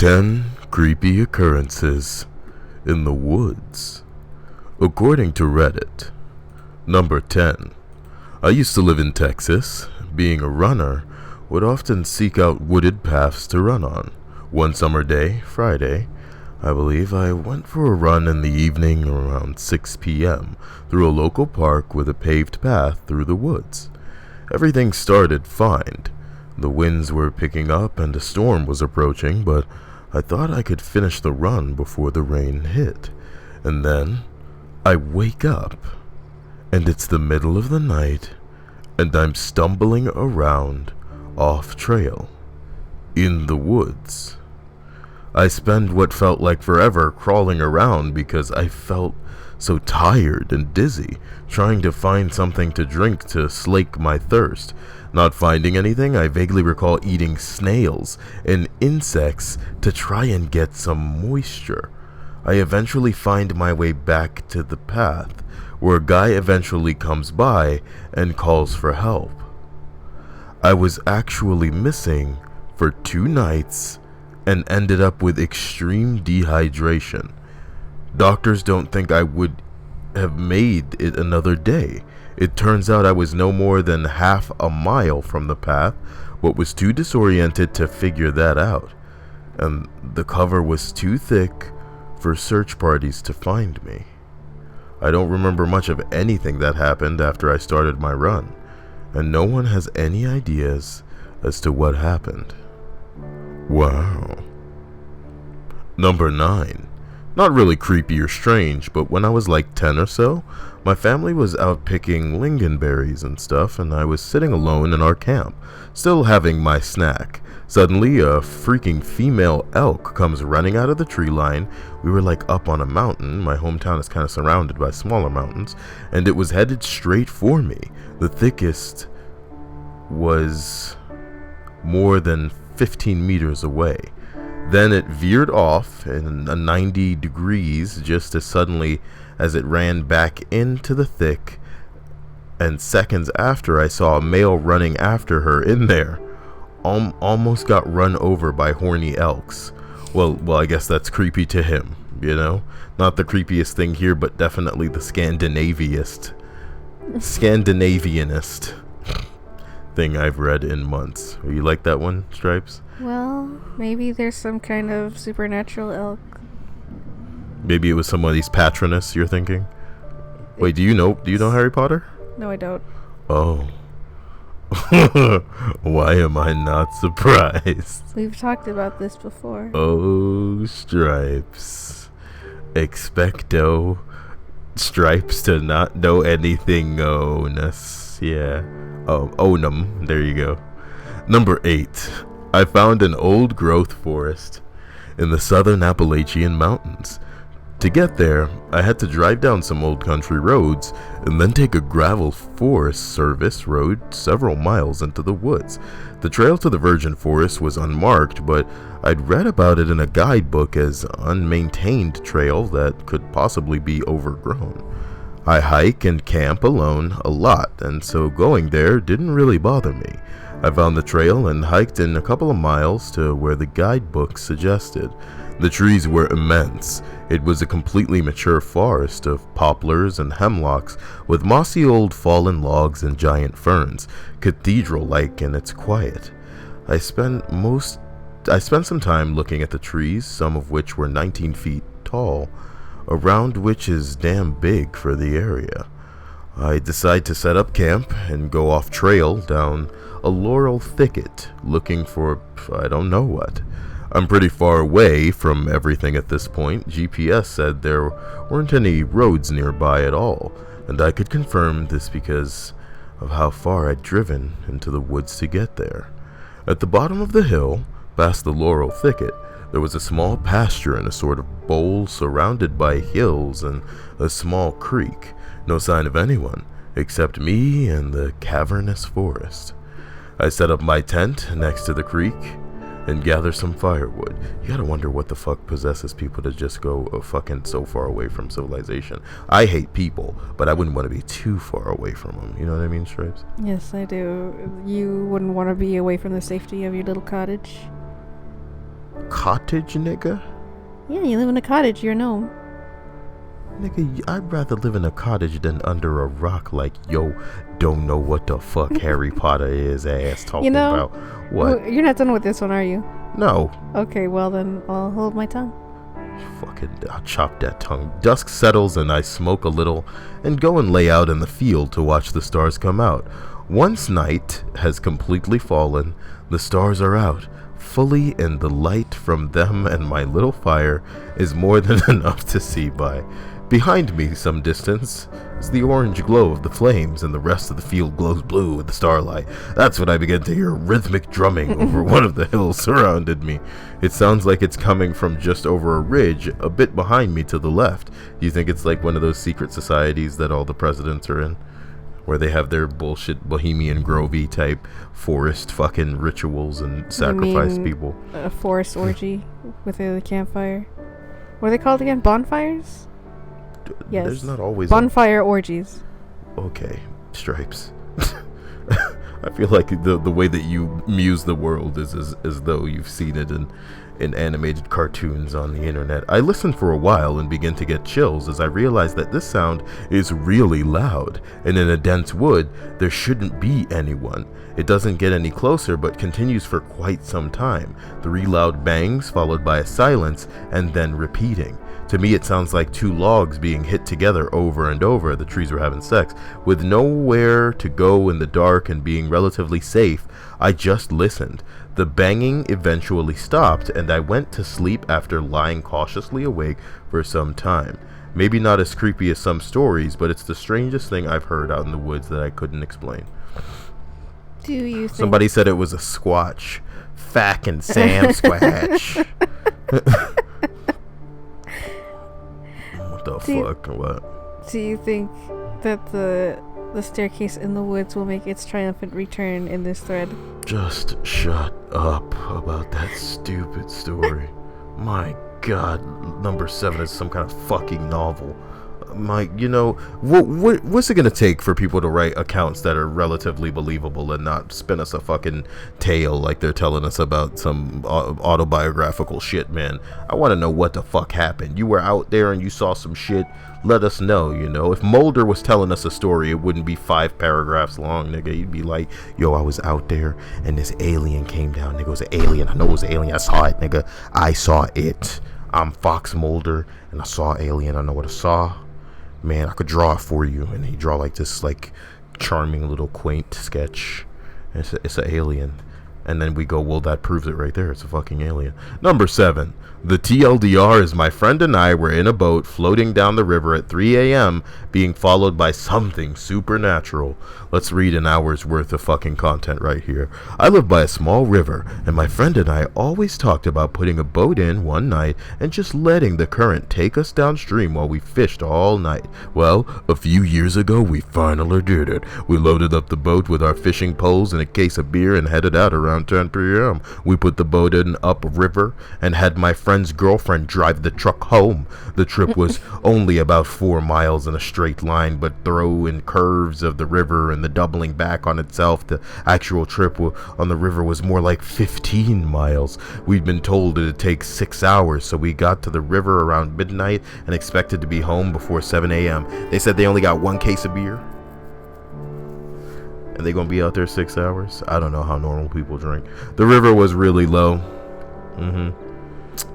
10 Creepy Occurrences in the Woods. According to Reddit. Number 10. I used to live in Texas. Being a runner, would often seek out wooded paths to run on. One summer day, Friday, I believe, I went for a run in the evening around 6 p.m. through a local park with a paved path through the woods. Everything started fine. The winds were picking up and a storm was approaching, but I thought I could finish the run before the rain hit. And then I wake up, and it's the middle of the night, and I'm stumbling around off trail in the woods. I spent what felt like forever crawling around because I felt so tired and dizzy, trying to find something to drink to slake my thirst. Not finding anything, I vaguely recall eating snails and insects to try and get some moisture. I eventually find my way back to the path, where a guy eventually comes by and calls for help. I was actually missing for 2 nights and ended up with extreme dehydration. Doctors don't think I would have made it another day. It turns out I was no more than half a mile from the path, but was too disoriented to figure that out. And the cover was too thick for search parties to find me. I don't remember much of anything that happened after I started my run, and no one has any ideas as to what happened. Wow. Number 9. Not really creepy or strange, but when I was like 10 or so, my family was out picking lingonberries and stuff, and I was sitting alone in our camp, still having my snack. Suddenly, a freaking female elk comes running out of the tree line. We were like up on a mountain. My hometown is kind of surrounded by smaller mountains, and it was headed straight for me. The thickest was more than 15 meters away. Then it veered off in a 90 degrees just as suddenly as it ran back into the thick, and seconds after I saw a male running after her in there. Almost got run over by horny elks. Well, I guess that's creepy to him, you know? Not the creepiest thing here, but definitely the Scandinavianist thing I've read in months. You like that one, Stripes? Well, maybe there's some kind of supernatural elk. Maybe it was somebody's patronus, you're thinking? Wait, do you know Harry Potter? No, I don't. Oh. Why am I not surprised? We've talked about this before. Oh, Stripes. Expecto Stripes to not know anything onus. Yeah. Oh, onum. There you go. Number 8. I found an old growth forest in the southern Appalachian Mountains. To get there, I had to drive down some old country roads and then take a gravel Forest Service road several miles into the woods. The trail to the virgin forest was unmarked, but I'd read about it in a guidebook as unmaintained trail that could possibly be overgrown. I hike and camp alone a lot, and so going there didn't really bother me. I found the trail and hiked in a couple of miles to where the guidebook suggested. The trees were immense. It was a completely mature forest of poplars and hemlocks with mossy old fallen logs and giant ferns, cathedral-like in its quiet. I spent some time looking at the trees, some of which were 19 feet tall, around which is damn big for the area. I decide to set up camp and go off trail down a laurel thicket looking for I don't know what. I'm pretty far away from everything at this point. GPS said there weren't any roads nearby at all, and I could confirm this because of how far I'd driven into the woods to get there. At the bottom of the hill, past the laurel thicket, there was a small pasture and a sort of bowl surrounded by hills and a small creek. No sign of anyone, except me and the cavernous forest. I set up my tent next to the creek and gather some firewood. You gotta wonder what the fuck possesses people to just go fucking so far away from civilization. I hate people, but I wouldn't want to be too far away from them. You know what I mean, Stripes? Yes, I do. You wouldn't want to be away from the safety of your little cottage? cottage, nigga? Yeah, you live in a cottage. You're a gnome. Nigga, I'd rather live in a cottage than under a rock like yo don't know what the fuck Harry Potter is ass talking about. What? You're not done with this one, are you? No. Okay, well then I'll hold my tongue. Fucking, I'll chop that tongue. Dusk settles and I smoke a little and go and lay out in the field to watch the stars come out. Once night has completely fallen, the stars are out, fully, and the light from them and my little fire is more than enough to see by. Behind me, some distance, is the orange glow of the flames, and the rest of the field glows blue with the starlight. That's when I begin to hear rhythmic drumming over one of the hills surrounded me. It sounds like it's coming from just over a ridge, a bit behind me to the left. Do you think it's like one of those secret societies that all the presidents are in? Where they have their bullshit Bohemian Grovey type forest fucking rituals and sacrifice people. A forest orgy with a campfire. What are they called again? Bonfires? Yes. There's not always bonfire orgies. Okay, Stripes. I feel like the way that you muse the world is as though you've seen it in animated cartoons on the internet. I listen for a while and begin to get chills as I realize that this sound is really loud, and in a dense wood there shouldn't be anyone. It doesn't get any closer but continues for quite some time. 3 loud bangs followed by a silence and then repeating. To me it sounds like 2 logs being hit together over and over. The trees were having sex. With nowhere to go in the dark and being relatively safe, I just listened. The banging eventually stopped and I went to sleep after lying cautiously awake for some time. Maybe not as creepy as some stories, but it's the strangest thing I've heard out in the woods that I couldn't explain. Do you think... Somebody said it was a squatch. Fackin' Sam Squatch. What the fuck? What? Do you think that the staircase in the woods will make its triumphant return in this thread? Just shut up about that stupid story. My god, number 7 is some kind of fucking novel. Mike, you know, what's it gonna take for people to write accounts that are relatively believable and not spin us a fucking tale like they're telling us about some autobiographical shit, man? I want to know what the fuck happened. You were out there and you saw some shit. Let us know, you know. If Mulder was telling us a story, it wouldn't be 5 paragraphs long, nigga. You'd be like, yo, I was out there and this alien came down. Nigga, it was an alien. I know it was an alien. I saw it, nigga. I saw it. I'm Fox Mulder and I saw alien. I know what I saw. Man, I could draw it for you. And he draw like this like charming little quaint sketch. It's an alien. And then we go, well, that proves it right there. It's a fucking alien. Number 7. The TLDR is my friend and I were in a boat floating down the river at 3 a.m. being followed by something supernatural. Let's read an hour's worth of fucking content right here. I live by a small river, and my friend and I always talked about putting a boat in one night and just letting the current take us downstream while we fished all night. Well, a few years ago, we finally did it. We loaded up the boat with our fishing poles and a case of beer and headed out around 10 p.m. We put the boat in upriver and had my friend's girlfriend drive the truck home. The trip was only about 4 miles in a straight line, but through in curves of the river and the doubling back on itself, the actual trip on the river was more like 15 miles. We'd been told it'd take 6 hours, so we got to the river around midnight and expected to be home before 7 a.m. They said they only got 1 case of beer. And they gonna be out there 6 hours? I don't know how normal people drink. The river was really low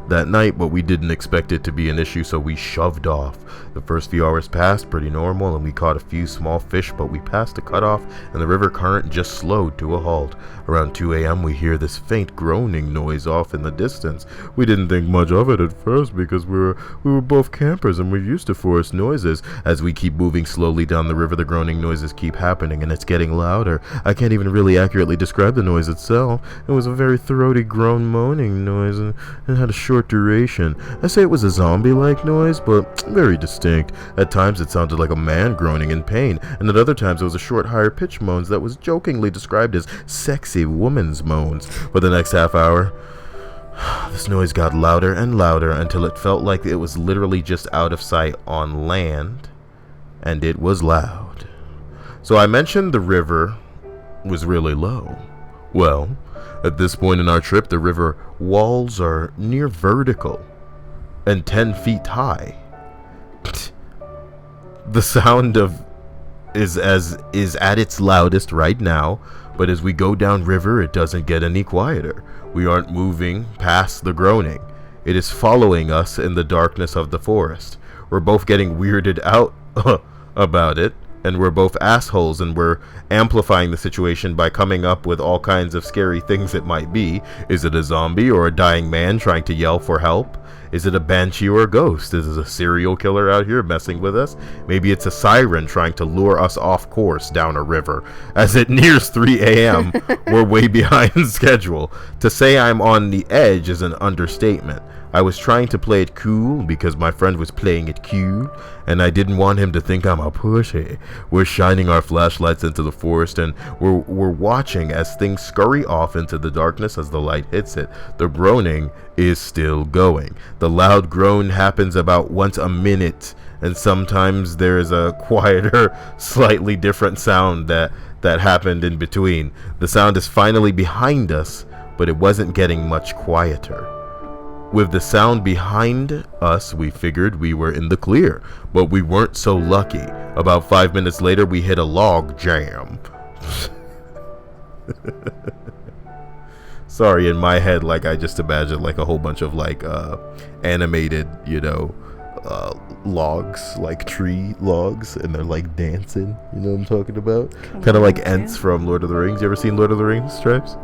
that night, but we didn't expect it to be an issue, so we shoved off. The first few hours passed pretty normal and we caught a few small fish, but we passed a cutoff and the river current just slowed to a halt. Around 2 a.m. we hear this faint groaning noise off in the distance. We didn't think much of it at first because we were both campers and we're used to forest noises. As we keep moving slowly down the river, the groaning noises keep happening and it's getting louder. I can't even really accurately describe the noise itself. It was a very throaty groan moaning noise and it had a short duration. I say it was a zombie-like noise, but very distinct. At times it sounded like a man groaning in pain, and at other times it was a short, higher pitch moans that was jokingly described as sexy woman's moans. For the next half hour, this noise got louder and louder until it felt like it was literally just out of sight on land, and it was loud. So I mentioned the river was really low. Well, At this point in our trip, the river walls are near vertical and 10 feet high. The sound is at its loudest right now, but as we go down river, it doesn't get any quieter. We aren't moving past the groaning. It is following us in the darkness of the forest. We're both getting weirded out about it, and we're both assholes, and we're amplifying the situation by coming up with all kinds of scary things it might be. Is it a zombie or a dying man trying to yell for help? Is it a banshee or a ghost? Is it a serial killer out here messing with us? Maybe it's a siren trying to lure us off course down a river. As it nears 3 a.m., we're way behind schedule. To say I'm on the edge is an understatement. I was trying to play it cool because my friend was playing it cute, and I didn't want him to think I'm a pushy. We're shining our flashlights into the forest, and we're watching as things scurry off into the darkness as the light hits it. The groaning is still going. The loud groan happens about once a minute, and sometimes there's a quieter, slightly different sound that happened in between. The sound is finally behind us, but it wasn't getting much quieter. With the sound behind us, we figured we were in the clear, but we weren't so lucky. About 5 minutes later, we hit a log jam. Sorry, in my head, like, I just imagined like a whole bunch of like animated, logs, like tree logs, and they're like dancing. You know what I'm talking about? Kind of like Ents from Lord of the Rings. You ever seen Lord of the Rings, Stripes?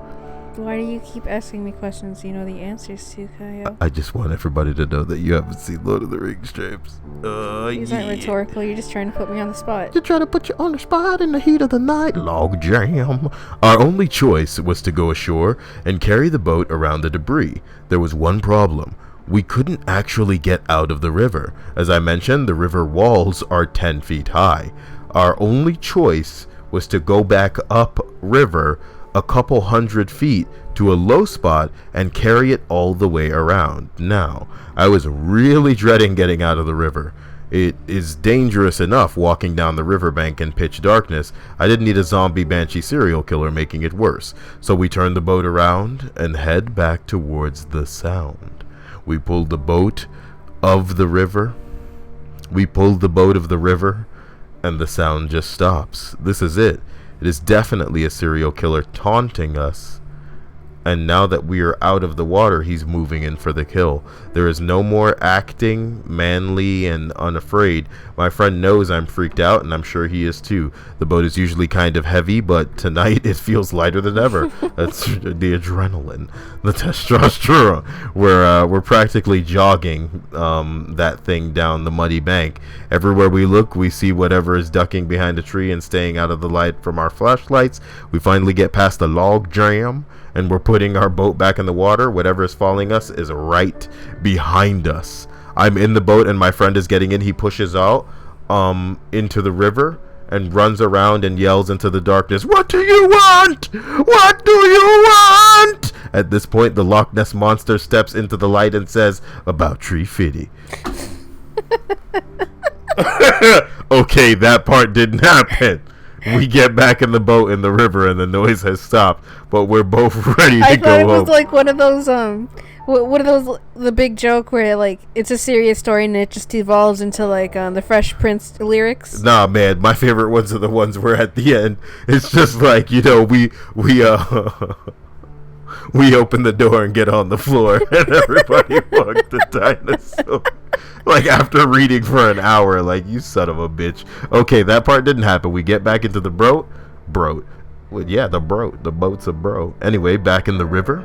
Why do you keep asking me questions you know the answers to, Kyle? I just want everybody to know that you haven't seen Lord of the Rings, James. These aren't rhetorical. You're just trying to put me on the spot. You're trying to put you on the spot in the heat of the night. Log jam. Our only choice was to go ashore and carry the boat around the debris. There was one problem. We couldn't actually get out of the river. As I mentioned, the river walls are 10 feet high. Our only choice was to go back up river a couple 100 feet to a low spot and carry it all the way around. Now, I was really dreading getting out of the river. It is dangerous enough walking down the riverbank in pitch darkness. I didn't need a zombie banshee serial killer making it worse. So we turned the boat around and head back towards the sound. We pulled the boat of the river. And the sound just stops. This is it. It is definitely a serial killer taunting us. And now that we are out of the water, he's moving in for the kill. There is no more acting manly and unafraid. My friend knows I'm freaked out, and I'm sure he is too. The boat is usually kind of heavy, but tonight it feels lighter than ever. That's the adrenaline, the testosterone. We're practically jogging that thing down the muddy bank. Everywhere we look, we see whatever is ducking behind a tree and staying out of the light from our flashlights. We finally get past the log jam, and we're putting our boat back in the water. Whatever is following us is right behind us. I'm in the boat and my friend is getting in. He pushes out into the river and runs around and yells into the darkness, "What do you want? What do you want?" At this point, the Loch Ness Monster steps into the light and says, "About Tree Fitty." Okay, that part didn't happen. We get back in the boat in the river and the noise has stopped, but we're both ready to go home. I thought it was like one of those the big joke where like it's a serious story and it just evolves into like the Fresh Prince lyrics. Nah, man, my favorite ones are the ones where at the end it's just like, we open the door and get on the floor and everybody walks the dinosaur. Like after reading for an hour, like, you son of a bitch. Okay, that part didn't happen. We get back into the boat. Well, yeah, the boat's a bro. Anyway, back in the river,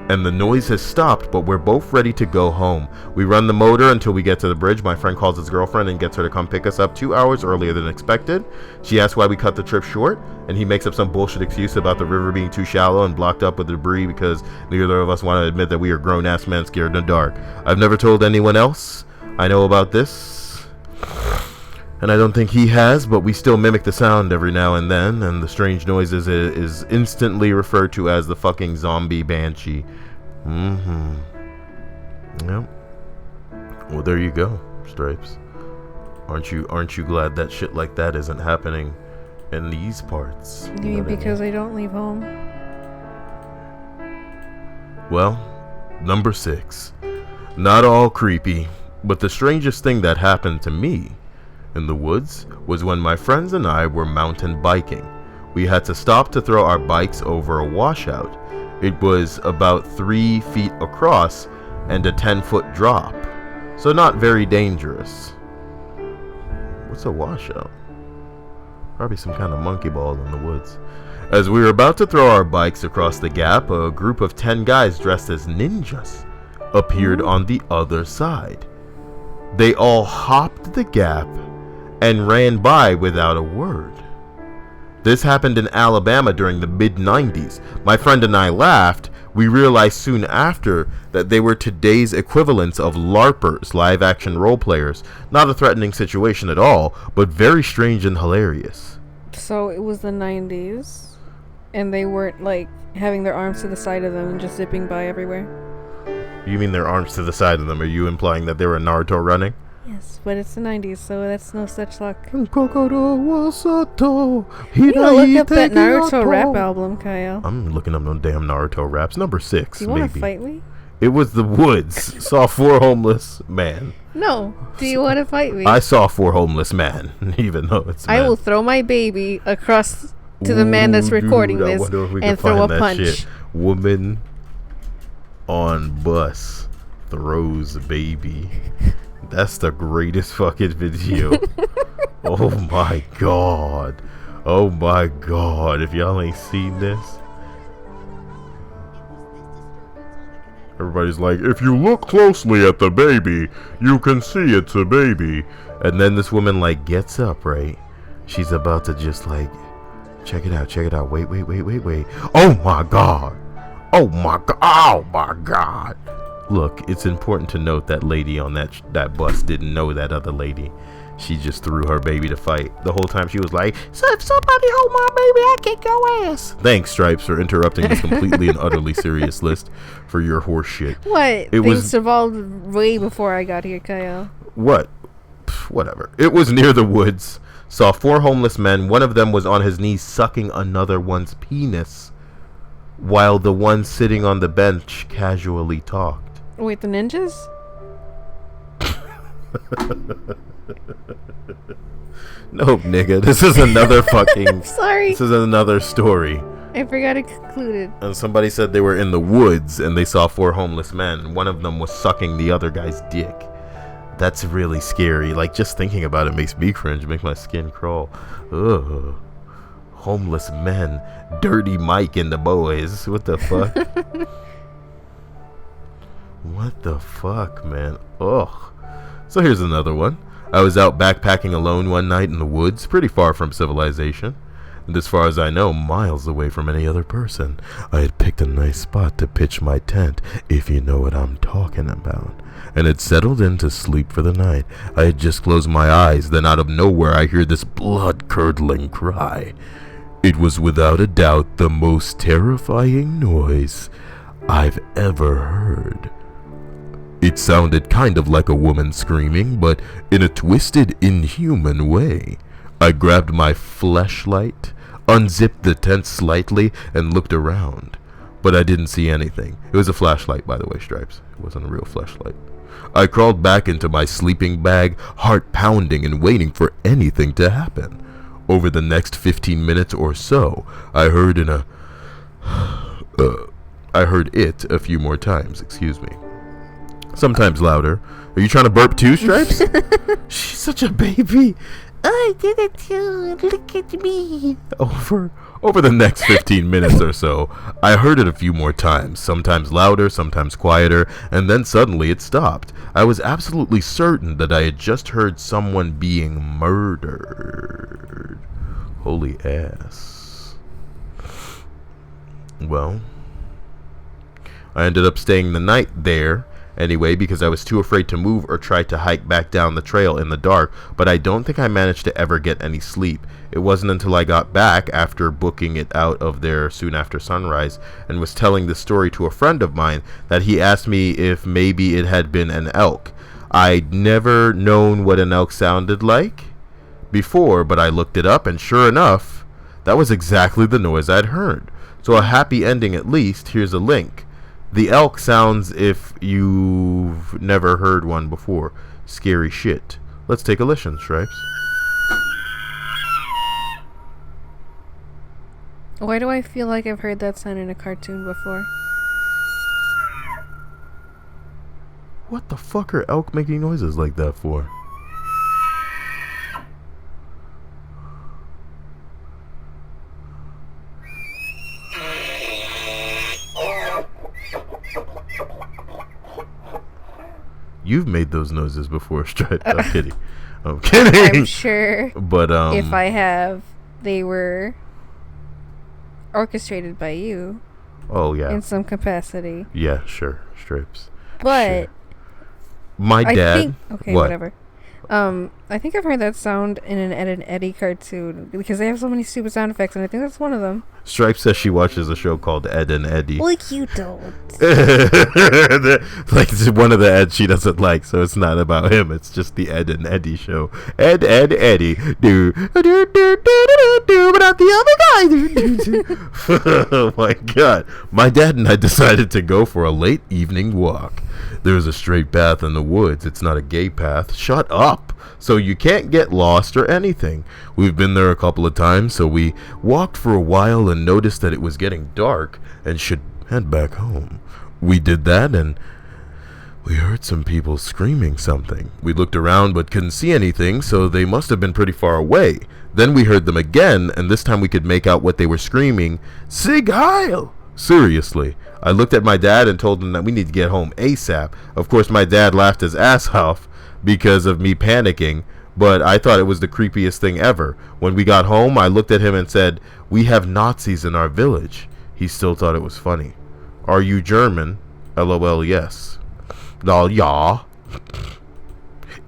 and the noise has stopped, but we're both ready to go home. We run the motor until we get to the bridge. My friend calls his girlfriend and gets her to come pick us up 2 hours earlier than expected. She asks why we cut the trip short, and he makes up some bullshit excuse about the river being too shallow and blocked up with debris because neither of us want to admit that we are grown-ass men scared in the dark. I've never told anyone else I know about this, and I don't think he has, but we still mimic the sound every now and then, and the strange noises is instantly referred to as the fucking zombie banshee. Yep. Well, there you go, Stripes. Aren't you glad that shit like that isn't happening in these parts? You mean because I don't leave home? Well, number 6. Not all creepy, but the strangest thing that happened to me in the woods was when my friends and I were mountain biking. We had to stop to throw our bikes over a washout. It was about 3 feet across and a 10-foot drop, so not very dangerous. What's a washout? Probably some kind of monkey ball in the woods. As we were about to throw our bikes across the gap, a group of 10 guys dressed as ninjas appeared on the other side. They all hopped the gap and ran by without a word. This happened in Alabama during the mid-90s. My friend and I laughed. We realized soon after that they were today's equivalents of LARPers, live-action role-players. Not a threatening situation at all, but very strange and hilarious. So it was the 90s, and they weren't, like, having their arms to the side of them and just zipping by everywhere? You mean their arms to the side of them? Are you implying that they were Naruto running? Yes, but it's the 90s, so that's no such luck. You gotta look up that Naruto rap album, Kyle. I'm looking up no damn Naruto raps. Number 6, Do you want to fight me? It was the woods. Saw 4 homeless men. No. Do you want to fight me? I saw 4 homeless men, even though it's I will throw my baby across to the man that's recording this and throw a punch. Shit. Woman on bus throws baby. That's the greatest fucking video. Oh my god. Oh my god. If y'all ain't seen this. Everybody's like, if you look closely at the baby, you can see it's a baby. And then this woman like gets up, right? She's about to just like, check it out. Wait. Oh my god. Oh my god. Oh my god. Look, it's important to note that lady on that bus didn't know that other lady. She just threw her baby to fight. The whole time she was like, so if somebody hold my baby, I kick your ass. Thanks, Stripes, for interrupting this completely and utterly serious list for your horse shit. What? Things evolved way before I got here, Kyle. What? Whatever. It was near the woods. Saw 4 homeless men. One of them was on his knees sucking another one's penis, while the one sitting on the bench casually talked. Wait, the ninjas? No, nigga. This is another fucking... I'm sorry. This is another story. I forgot it concluded. And somebody said they were in the woods and they saw 4 homeless men, and one of them was sucking the other guy's dick. That's really scary. Like, just thinking about it makes me cringe, make my skin crawl. Ugh. Homeless men. Dirty Mike and the boys. What the fuck? What the fuck, man? Ugh. So here's another one. I was out backpacking alone one night in the woods, pretty far from civilization, and as far as I know, miles away from any other person. I had picked a nice spot to pitch my tent, if you know what I'm talking about, and had settled in to sleep for the night. I had just closed my eyes, then out of nowhere I hear this blood-curdling cry. It was without a doubt the most terrifying noise I've ever heard. It sounded kind of like a woman screaming, but in a twisted, inhuman way. I grabbed my flashlight, unzipped the tent slightly, and looked around. But I didn't see anything. It was a flashlight, by the way, Stripes. It wasn't a real flashlight. I crawled back into my sleeping bag, heart pounding and waiting for anything to happen. Over the next 15 minutes or so, I heard it a few more times, excuse me. Sometimes louder. Are you trying to burp too, Stripes? She's such a baby. I did it too. Look at me. Over the next 15 minutes or so, I heard it a few more times, sometimes louder, sometimes quieter, and then suddenly it stopped. I was absolutely certain that I had just heard someone being murdered. Holy ass. Well, I ended up staying the night there anyway because I was too afraid to move or try to hike back down the trail in the dark, but I don't think I managed to ever get any sleep. It wasn't until I got back after booking it out of there soon after sunrise and was telling the story to a friend of mine that he asked me if maybe it had been an elk. I'd never known what an elk sounded like before, but I looked it up and sure enough, that was exactly the noise I'd heard. So a happy ending at least. Here's a link The elk sounds if you've never heard one before. Scary shit. Let's take a listen, Stripes. Why do I feel like I've heard that sound in a cartoon before? What the fuck are elk making noises like that for? You've made those noises before, Stripes. I'm kidding. I'm kidding. I'm sure. But if I have, they were orchestrated by you. Oh yeah. In some capacity. Yeah, sure, Stripes. But sure. My dad. Okay, whatever. I think I've heard that sound in an Ed and Eddie cartoon because they have so many stupid sound effects, and I think that's one of them. Stripe says she watches a show called Ed and Eddie. Like you don't. Like it's one of the Eds she doesn't like, so it's not about him. It's just the Ed and Eddie show. Ed, Eddie, do but not the other guy. Oh my god! My dad and I decided to go for a late evening walk. There's a straight path in the woods. It's not a gay path. Shut up. So you can't get lost or anything. We've been there a couple of times, so we walked for a while and noticed that it was getting dark and should head back home. We did that and we heard some people screaming something. We looked around but couldn't see anything, so they must have been pretty far away. Then we heard them again, and this time we could make out what they were screaming. Sig Heil! Seriously. I looked at my dad and told him that we need to get home ASAP. Of course, my dad laughed his ass off because of me panicking, but I thought it was the creepiest thing ever. When we got home, I looked at him and said, "We have Nazis in our village." He still thought it was funny. "Are you German?" LOL, yes. Lol, yeah.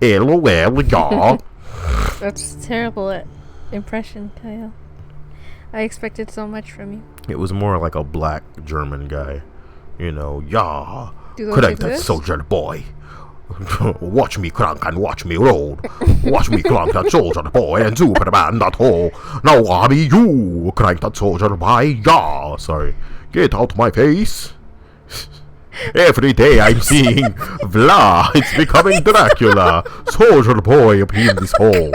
LOL, yeah. That's a terrible impression, Kyle. I expected so much from you. It was more like a black German guy. You know, yeah. Correct, that soldier boy. Watch me crank and watch me roll. Watch me crank that soldier boy and Superman that hole. Now I be you, crank that soldier boy, yeah. Sorry. Get out my face. Every day I'm seeing Vla. It's becoming Dracula. Soldier boy up in this hole.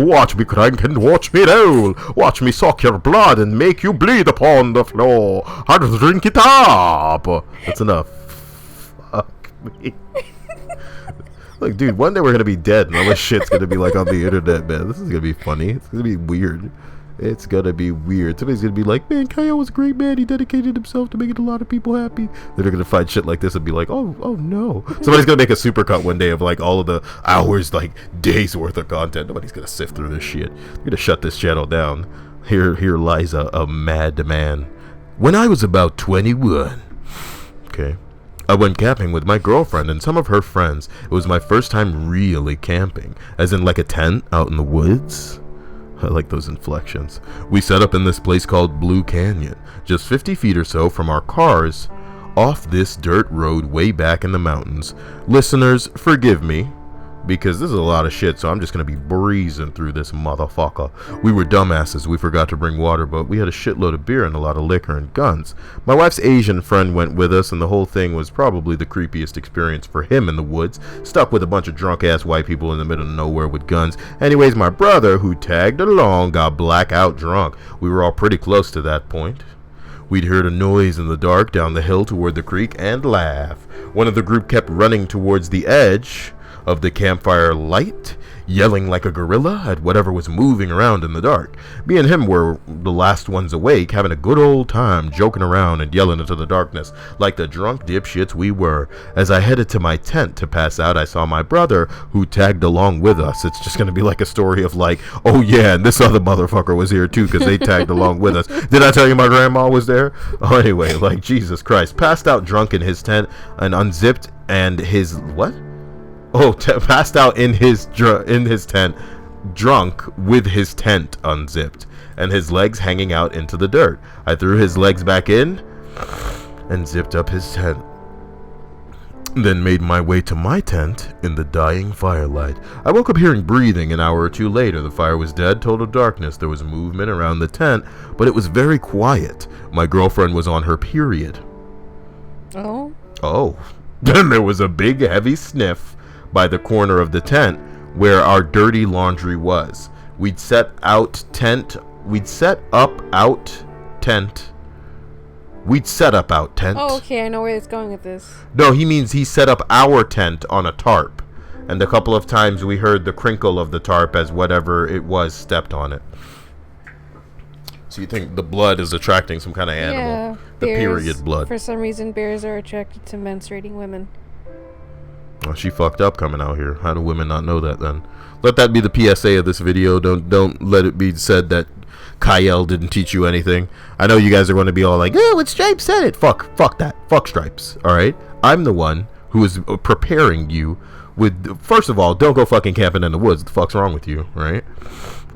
Watch me crank and watch me roll. Watch me suck your blood and make you bleed upon the floor. I'll drink it up. That's enough. Fuck me. Like, dude, one day we're gonna be dead and all this shit's gonna be like on the internet, man. This is gonna be funny. It's gonna be weird. It's gonna be weird. Somebody's gonna be like, "Man, Kyle was a great man. He dedicated himself to making a lot of people happy." They're gonna find shit like this and be like, "Oh no." Somebody's gonna make a supercut one day of like all of the hours, like days worth of content. Nobody's gonna sift through this shit. We're gonna shut this channel down. Here lies a mad man. When I was about 21, okay, I went camping with my girlfriend and some of her friends. It was my first time really camping, as in like a tent out in the woods. I like those inflections. We set up in this place called Blue Canyon, just 50 feet or so from our cars, off this dirt road way back in the mountains. Listeners, forgive me, because this is a lot of shit, so I'm just gonna be breezing through this motherfucker. We were dumbasses. We forgot to bring water, but we had a shitload of beer and a lot of liquor and guns. My wife's Asian friend went with us, and the whole thing was probably the creepiest experience for him in the woods, stuck with a bunch of drunk-ass white people in the middle of nowhere with guns. Anyways, my brother, who tagged along, got blackout drunk. We were all pretty close to that point. We'd heard a noise in the dark down the hill toward the creek and laugh. One of the group kept running towards the edge of the campfire light, yelling like a gorilla at whatever was moving around in the dark. Me and him were the last ones awake, having a good old time, joking around and yelling into the darkness like the drunk dipshits we were. As I headed to my tent to pass out, I saw my brother, who tagged along with us. It's just going to be like a story of like, oh yeah, and this other motherfucker was here too because they tagged along with us. Did I tell you my grandma was there? Oh, anyway, like Jesus Christ. Passed out drunk in his tent and unzipped and his, what? Oh, passed out in his tent, drunk with his tent unzipped and his legs hanging out into the dirt. I threw his legs back in and zipped up his tent. then made my way to my tent in the dying firelight. I woke up hearing breathing. An hour or two later, the fire was dead, total darkness. There was movement around the tent, but it was very quiet. My girlfriend was on her period. Oh. Then there was a big heavy sniff by the corner of the tent where our dirty laundry was. We'd set up out tent. Oh, okay, I know where it's going with this. No, he means he set up our tent on a tarp. And a couple of times we heard the crinkle of the tarp as whatever it was stepped on it. So you think the blood is attracting some kind of animal? Yeah, the bears, period blood. For some reason, bears are attracted to menstruating women. Oh, she fucked up coming out here. How do women not know that then? Let that be the PSA of this video. Don't let it be said that Kyle didn't teach you anything. I know you guys are going to be all like, oh, what Stripes said it. Fuck that. Fuck Stripes. All right? I'm the one who is preparing you with, first of all, don't go fucking camping in the woods. What the fuck's wrong with you, right?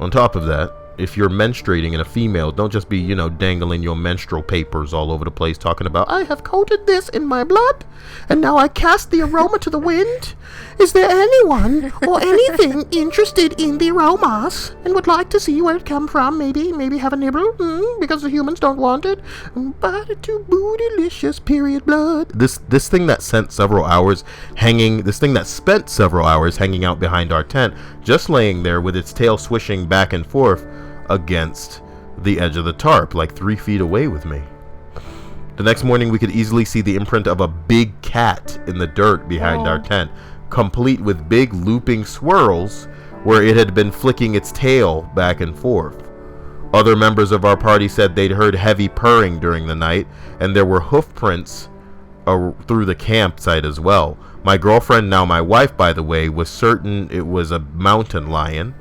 On top of that, if you're menstruating in a female, don't just be, dangling your menstrual papers all over the place talking about, I have coated this in my blood, and now I cast the aroma to the wind. Is there anyone or anything interested in the aromas and would like to see where it come from? Maybe have a nibble, because the humans don't want it. But it's too bootylicious, period blood. This thing that spent several hours hanging out behind our tent, just laying there with its tail swishing back and forth against the edge of the tarp, like 3 feet away with me. The next morning, we could easily see the imprint of a big cat in the dirt behind our tent, complete with big looping swirls where it had been flicking its tail back and forth. Other members of our party said they'd heard heavy purring during the night, and there were hoof prints through the campsite as well. My girlfriend, now my wife by the way, was certain it was a mountain lion,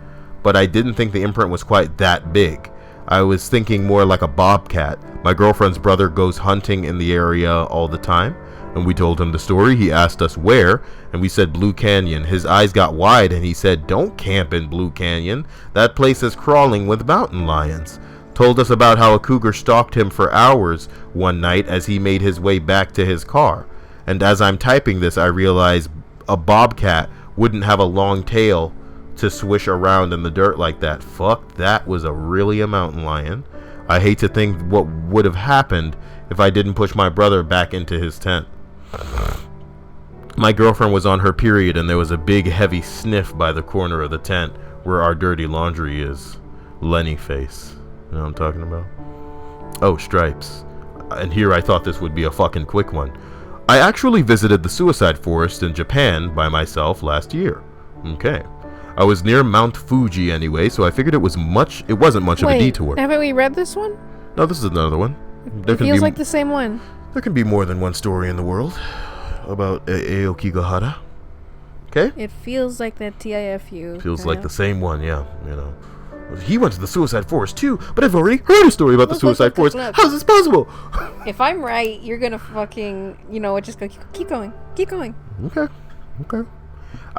but I didn't think the imprint was quite that big. I was thinking more like a bobcat. My girlfriend's brother goes hunting in the area all the time, and we told him the story. He asked us where, and we said Blue Canyon. His eyes got wide, and he said, don't camp in Blue Canyon. That place is crawling with mountain lions. Told us about how a cougar stalked him for hours one night as he made his way back to his car. And as I'm typing this, I realize a bobcat wouldn't have a long tail to swish around in the dirt like that. Fuck, that was really a mountain lion. I hate to think what would have happened if I didn't push my brother back into his tent. My girlfriend was on her period, and there was a big heavy sniff by the corner of the tent where our dirty laundry is. Lenny face. You know what I'm talking about? Oh, Stripes. And here I thought this would be a fucking quick one. I actually visited the suicide forest in Japan by myself last year. Okay. I was near Mount Fuji anyway, so I figured it wasn't much of a detour. Haven't we read this one? No, this is another one. It feels like the same one. There can be more than one story in the world about Aokigahara. Okay? It feels like that TIFU. Feels like the same one, yeah. He went to the suicide forest too, but I've already heard a story about the suicide forest. How's this possible? If I'm right, you're gonna fucking, just go, keep going. Okay.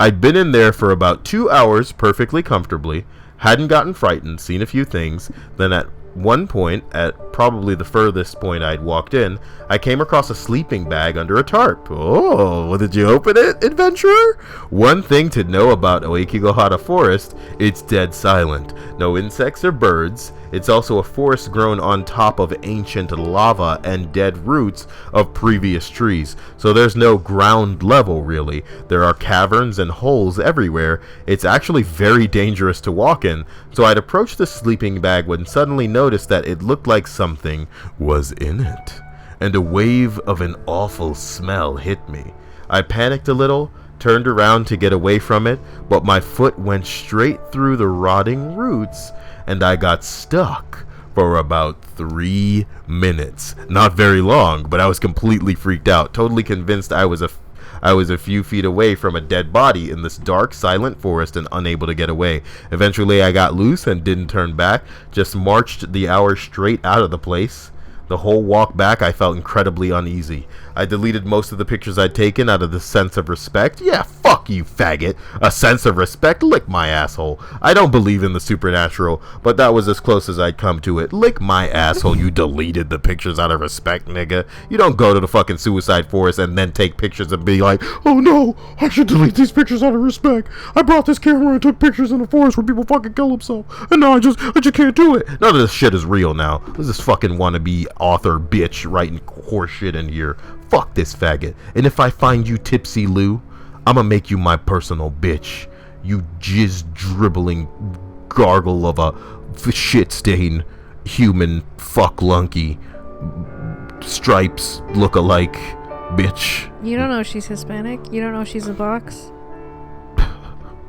I'd been in there for about 2 hours perfectly comfortably, hadn't gotten frightened, seen a few things. Then at one point, at probably the furthest point I'd walked in, I came across a sleeping bag under a tarp. Oh, well, did you open it, adventurer? One thing to know about Oikigahara Forest, it's dead silent. No insects or birds. It's also a forest grown on top of ancient lava and dead roots of previous trees. So there's no ground level, really. There are caverns and holes everywhere. It's actually very dangerous to walk in. So I'd approached the sleeping bag when suddenly noticed that it looked like something was in it. And a wave of an awful smell hit me. I panicked a little, turned around to get away from it, but my foot went straight through the rotting roots, and I got stuck for about 3 minutes. Not very long, but I was completely freaked out, totally convinced I was a few feet away from a dead body in this dark, silent forest and unable to get away. Eventually, I got loose and didn't turn back, just marched the hour straight out of the place. The whole walk back, I felt incredibly uneasy. I deleted most of the pictures I'd taken out of the sense of respect. Yeah, fuck you, faggot. A sense of respect? Lick my asshole. I don't believe in the supernatural, but that was as close as I'd come to it. Lick my asshole. You deleted the pictures out of respect, nigga. You don't go to the fucking suicide forest and then take pictures and be like, oh no, I should delete these pictures out of respect. I brought this camera and took pictures in the forest where people fucking kill themselves, and now I just can't do it. None of this shit is real now. This is fucking wannabe author bitch writing horse shit in here. Fuck this faggot. And if I find you tipsy, Lou, I'ma make you my personal bitch. You jizz dribbling gargle of a shit stain human fucklunky stripes look-alike bitch. You don't know she's Hispanic. You don't know she's a box.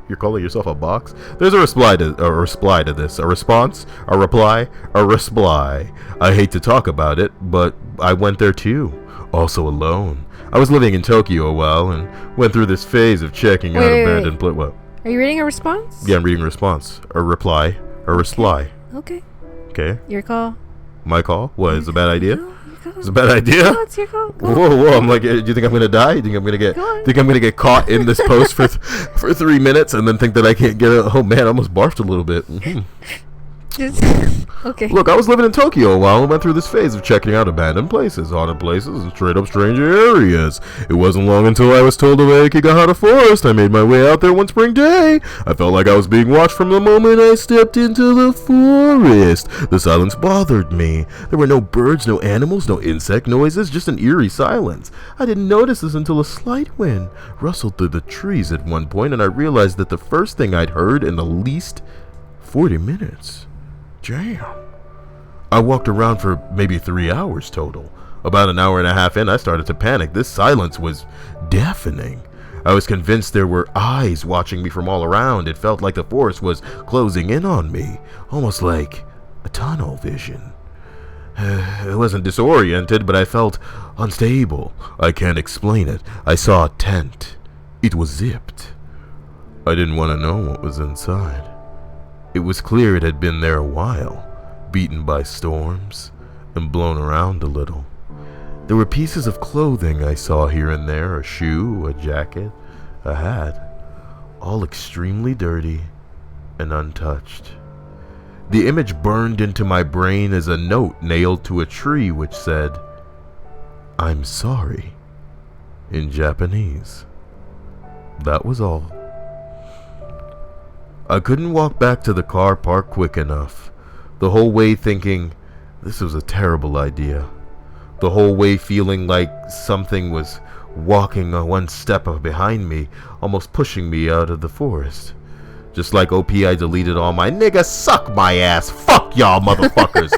You're calling yourself a box? There's a reply to this. A response, a reply, a resply. I hate to talk about it, but I went there too. Also alone. I was living in Tokyo a while and went through this phase of checking out abandoned place. What? Are you reading a response? Yeah, I'm reading a response. A reply, a resply. Okay. Okay. Your call. My call? What, is it a bad idea? No, your call. It's a bad idea? No, it's your call. Whoa, I'm like, do you think I'm gonna die? You think I'm gonna get caught in this post for 3 minutes and then think that I can't get it? Oh man, I almost barfed a little bit. Okay. Look, I was living in Tokyo a while and went through this phase of checking out abandoned places, haunted places, and straight up strange areas. It wasn't long until I was told of a Kigahara forest. I made my way out there one spring day. I felt like I was being watched from the moment I stepped into the forest. The silence bothered me. There were no birds, no animals, no insect noises, just an eerie silence. I didn't notice this until a slight wind rustled through the trees at one point, and I realized that the first thing I'd heard in the least 40 minutes. Damn. I walked around for maybe 3 hours total. About an hour and a half in, I started to panic. This silence was deafening. I was convinced there were eyes watching me from all around. It felt like the forest was closing in on me, almost like a tunnel vision. I wasn't disoriented, but I felt unstable. I can't explain it. I saw a tent. It was zipped. I didn't want to know what was inside. It was clear it had been there a while, beaten by storms and blown around a little. There were pieces of clothing I saw here and there, a shoe, a jacket, a hat, all extremely dirty and untouched. The image burned into my brain as a note nailed to a tree which said, "I'm sorry," in Japanese. That was all. I couldn't walk back to the car park quick enough. The whole way thinking, this was a terrible idea. The whole way feeling like something was walking one step behind me, almost pushing me out of the forest. Just like OP, I deleted all my nigga suck my ass. Fuck y'all motherfuckers.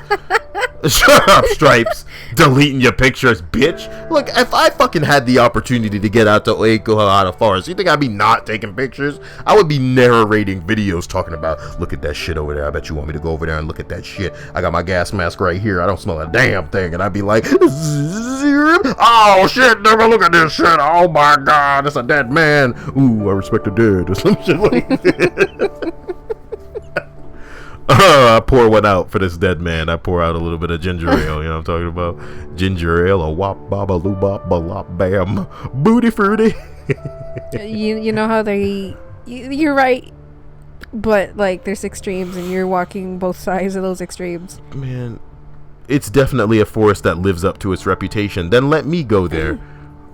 Shut up, Stripes. Deleting your pictures, bitch. Look, if I fucking had the opportunity to get out to Occurrences forest, you think I'd be not taking pictures? I would be narrating videos talking about, look at that shit over there. I bet you want me to go over there and look at that shit. I got my gas mask right here. I don't smell a damn thing. And I'd be like, oh shit, nigga, look at this shit. Oh my god, it's a dead man. Ooh, I respect the dead. Or some shit like that. I pour one out for this dead man. I pour out a little bit of ginger ale. You know what I'm talking about? Ginger ale, a wop, baba, loo, bop, balop, bam, booty fruity. you know how you're right, but like there's extremes, and you're walking both sides of those extremes. Man, it's definitely a forest that lives up to its reputation. Then let me go there.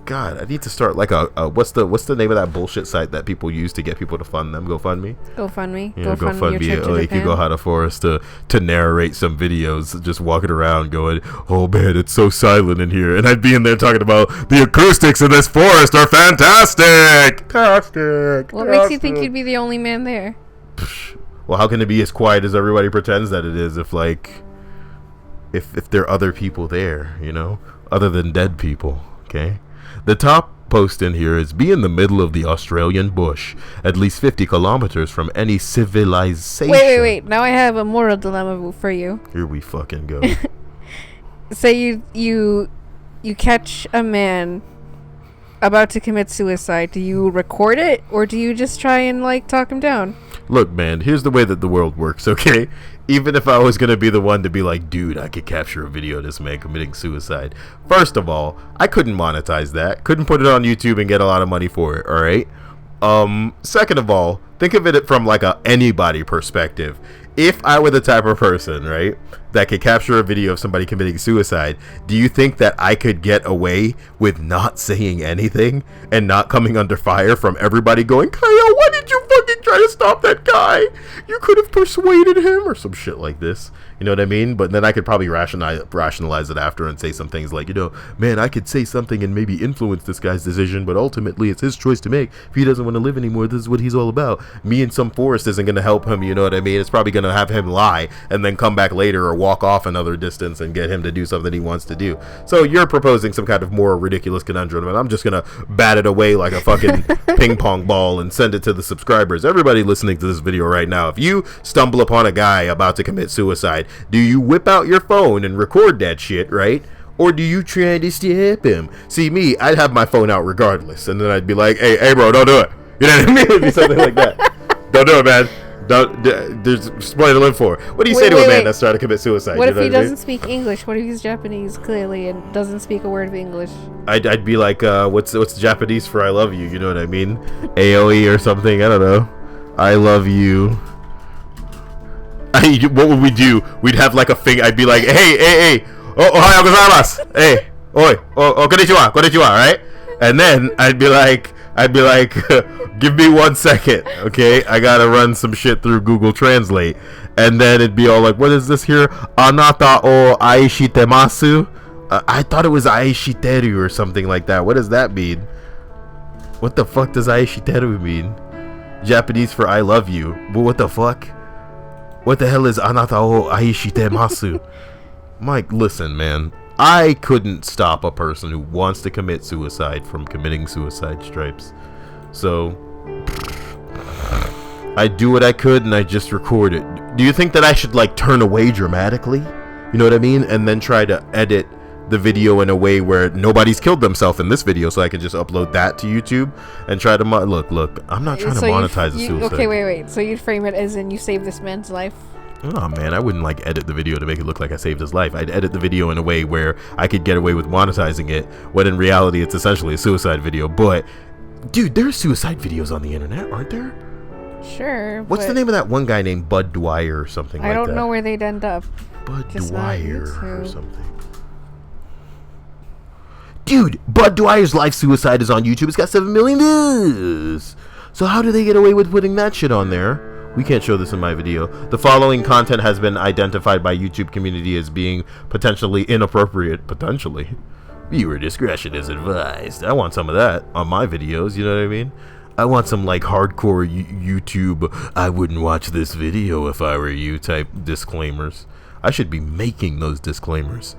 God, I need to start like a what's the name of that bullshit site that people use to get people to fund them? GoFundMe. GoFundMe. Yeah, GoFundMe. Oh, you can go how to forest to narrate some videos, just walking around going, "Oh man, it's so silent in here," and I'd be in there talking about the acoustics in this forest are fantastic. Fantastic. What makes you think you'd be the only man there? Well, how can it be as quiet as everybody pretends that it is? If there are other people there, you know, other than dead people. Okay. The top post in here is be in the middle of the Australian bush, at least 50 kilometers from any civilization. Wait. Now I have a moral dilemma for you. Here we fucking go. Say you catch a man about to commit suicide. Do you record it, or do you just try and like talk him down? Look, man, here's the way that the world works, okay? Even if I was going to be the one to be like, dude, I could capture a video of this man committing suicide. First of all, I couldn't monetize that. Couldn't put it on YouTube and get a lot of money for it, all right? Second of all, think of it from like a anybody perspective. If I were the type of person, right, that could capture a video of somebody committing suicide, do you think that I could get away with not saying anything and not coming under fire from everybody going, Kyle, why did you fucking try to stop that guy? You could have persuaded him or some shit like this. You know what I mean? But then I could probably rationalize it after and say some things like, you know, man, I could say something and maybe influence this guy's decision, but ultimately it's his choice to make. If he doesn't want to live anymore, this is what he's all about. Me in some forest isn't going to help him, you know what I mean? It's probably going to have him lie and then come back later or walk off another distance and get him to do something he wants to do. So you're proposing some kind of more ridiculous conundrum, and I'm just going to bat it away like a fucking ping pong ball and send it to the subscribers. Everybody listening to this video right now, if you stumble upon a guy about to commit suicide, do you whip out your phone and record that shit, right? Or do you try to stop him? See, me, I'd have my phone out regardless, and then I'd be like, hey bro, don't do it. You know what I mean? It'd be something like that. Don't do it, man. There's plenty to live for. What do you say to a man that's trying to commit suicide? What if he doesn't speak English? What if he's Japanese, clearly, and doesn't speak a word of English? I'd be like, what's Japanese for I love you? You know what I mean? AOE or something. I don't know. I love you. What would we do? We'd have like a thing. I'd be like, hey, ohayou gozaimasu. Hey, oi, konnichiwa, right? And then I'd be like, give me 1 second, okay? I gotta run some shit through Google Translate. And then it'd be all like, what is this here? Anata o aishitemasu? I thought it was aishiteru or something like that. What does that mean? What the fuck does aishiteru mean? Japanese for I love you. But what the fuck? What the hell is anata o aishitemasu? Mike, listen, man. I couldn't stop a person who wants to commit suicide from committing suicide, Stripes. So I do what I could and I just record it. Do you think that I should like turn away dramatically? You know what I mean? And then try to edit the video in a way where nobody's killed themselves in this video, so I can just upload that to YouTube and try to look. I'm not trying to monetize the suicide. Okay, wait. So you'd frame it as in you saved this man's life? Oh man, I wouldn't like edit the video to make it look like I saved his life. I'd edit the video in a way where I could get away with monetizing it, when in reality it's essentially a suicide video. But dude, there's suicide videos on the internet, aren't there? Sure. What's the name of that one guy named Bud Dwyer or something like that? I don't know where they'd end up. Bud Dwyer or something. Dude, Bud Dwyer's life suicide is on YouTube. It's got 7 million views. So how do they get away with putting that shit on there? We can't show this in my video. The following content has been identified by YouTube community as being potentially inappropriate. Potentially. Viewer discretion is advised. I want some of that on my videos, you know what I mean? I want some like hardcore YouTube, I wouldn't watch this video if I were you type disclaimers. I should be making those disclaimers.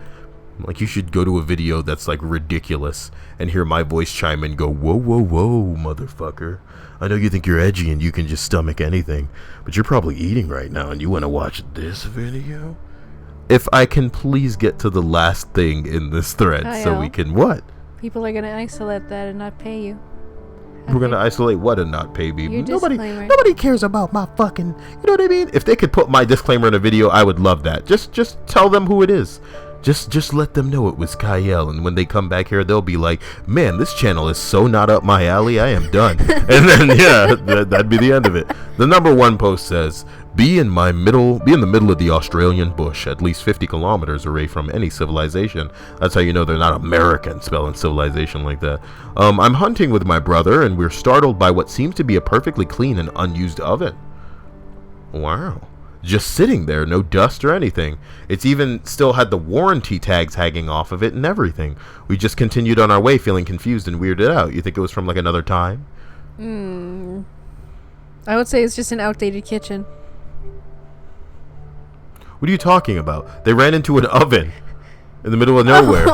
Like you should go to a video that's like ridiculous and hear my voice chime in and go, whoa, motherfucker. I know you think you're edgy and you can just stomach anything, but you're probably eating right now and you want to watch this video? If I can please get to the last thing in this thread so we can what? People are going to isolate that and not pay you. We're going to isolate what and not pay me? Nobody cares about my fucking, you know what I mean? If they could put my disclaimer in a video, I would love that. Just tell them who it is. Just let them know it was Kyle, and when they come back here, they'll be like, man, this channel is so not up my alley, I am done. And then, yeah, that'd be the end of it. The number 1 post says, be in the middle of the Australian bush, at least 50 kilometers away from any civilization. That's how you know they're not American, spelling civilization like that. I'm hunting with my brother, and we're startled by what seems to be a perfectly clean and unused oven. Wow. Just sitting there, no dust or anything. It's even still had the warranty tags hanging off of it and everything. We just continued on our way feeling confused and weirded out. You think it was from like another time? I would say it's just an outdated kitchen. What are you talking about? They ran into an oven in the middle of nowhere.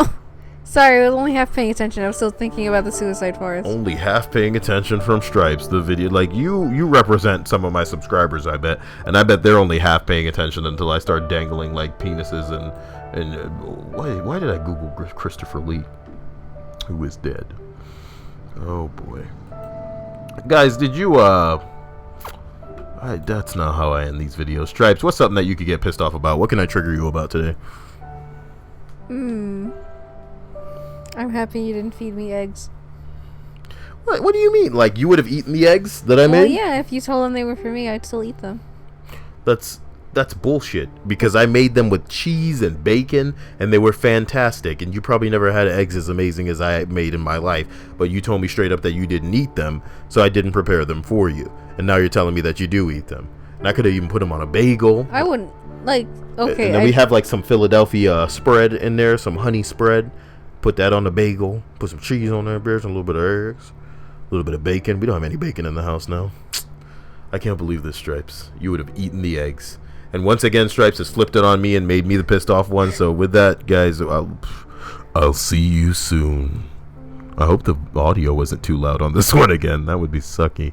Sorry, I was only half paying attention. I was still thinking about the suicide forest. Only half paying attention from Stripes. The video, like you represent some of my subscribers, I bet, and I bet they're only half paying attention until I start dangling like penises and why did I Google Christopher Lee, who is dead? Oh boy, guys, did you That's not how I end these videos. Stripes, what's something that you could get pissed off about? What can I trigger you about today? I'm happy you didn't feed me eggs. What do you mean? Like, you would have eaten the eggs that I made? Well, yeah, if you told them they were for me, I'd still eat them. That's bullshit, because I made them with cheese and bacon, and they were fantastic, and you probably never had eggs as amazing as I made in my life, but you told me straight up that you didn't eat them, so I didn't prepare them for you, and now you're telling me that you do eat them. And I could have even put them on a bagel. I wouldn't, like, okay. And then we have like some Philadelphia spread in there, some honey spread. Put that on the bagel, put some cheese on there, beers, and a little bit of eggs, a little bit of bacon. We don't have any bacon in the house now. I can't believe this, Stripes. You would have eaten the eggs. And once again, Stripes has flipped it on me and made me the pissed off one. So with that, guys, I'll see you soon. I hope the audio wasn't too loud on this one again. That would be sucky.